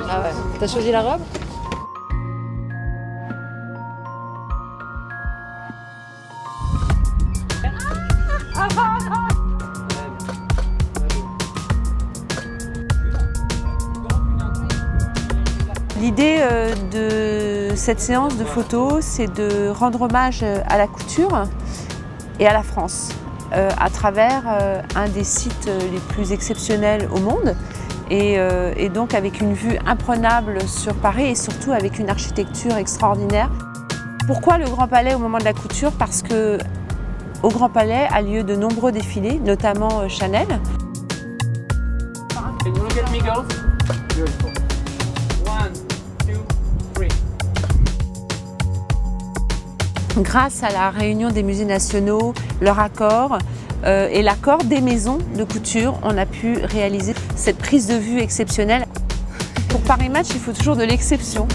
Ah ouais. T'as choisi la robe? L'idée de cette séance de photos, c'est de rendre hommage à la couture et à la France à travers un des sites les plus exceptionnels au monde et donc avec une vue imprenable sur Paris et surtout avec une architecture extraordinaire. Pourquoi le Grand Palais au moment de la couture? Parce que au Grand Palais a lieu de nombreux défilés, notamment Chanel. Grâce à la réunion des musées nationaux, leur accord et l'accord des maisons de couture, on a pu réaliser cette prise de vue exceptionnelle. Pour Paris Match, il faut toujours de l'exception.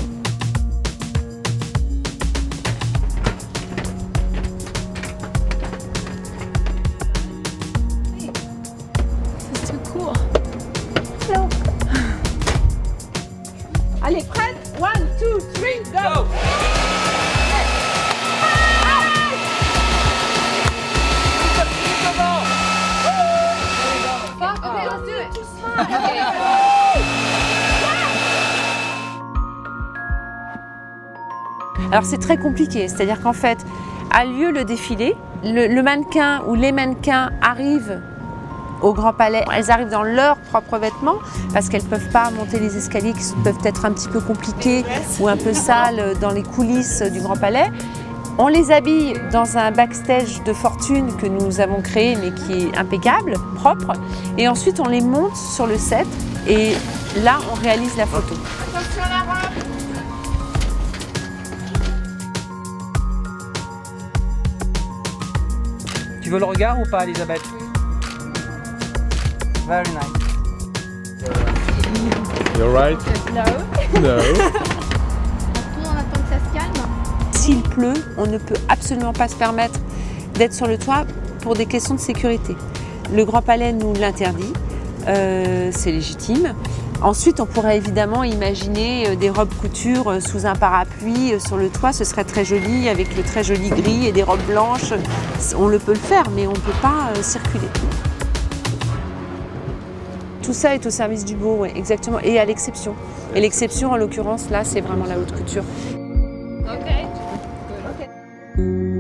C'est trop cool. Hello. Allez, prête? 1, 2, 3, go! Alors c'est très compliqué, c'est-à-dire qu'en fait, a lieu le défilé, le mannequin ou les mannequins arrivent au Grand Palais, elles arrivent dans leurs propres vêtements parce qu'elles ne peuvent pas monter les escaliers qui peuvent être un petit peu compliqués ou un peu sales dans les coulisses du Grand Palais. On les habille dans un backstage de fortune que nous avons créé mais qui est impeccable, propre, et ensuite on les monte sur le set et là on réalise la photo. Attention à la robe. Tu veux le regard ou pas, Elisabeth? Very nice. You're right? No. No. On attend que ça se calme. S'il pleut, on ne peut absolument pas se permettre d'être sur le toit pour des questions de sécurité. Le Grand Palais nous l'interdit, c'est légitime. Ensuite, on pourrait évidemment imaginer des robes couture sous un parapluie sur le toit, ce serait très joli, avec le très joli gris et des robes blanches. On peut le faire, mais on ne peut pas circuler. Tout ça est au service du beau, ouais, exactement, et à l'exception. Et l'exception, en l'occurrence, là, c'est vraiment la haute couture. Ok. Good. Okay.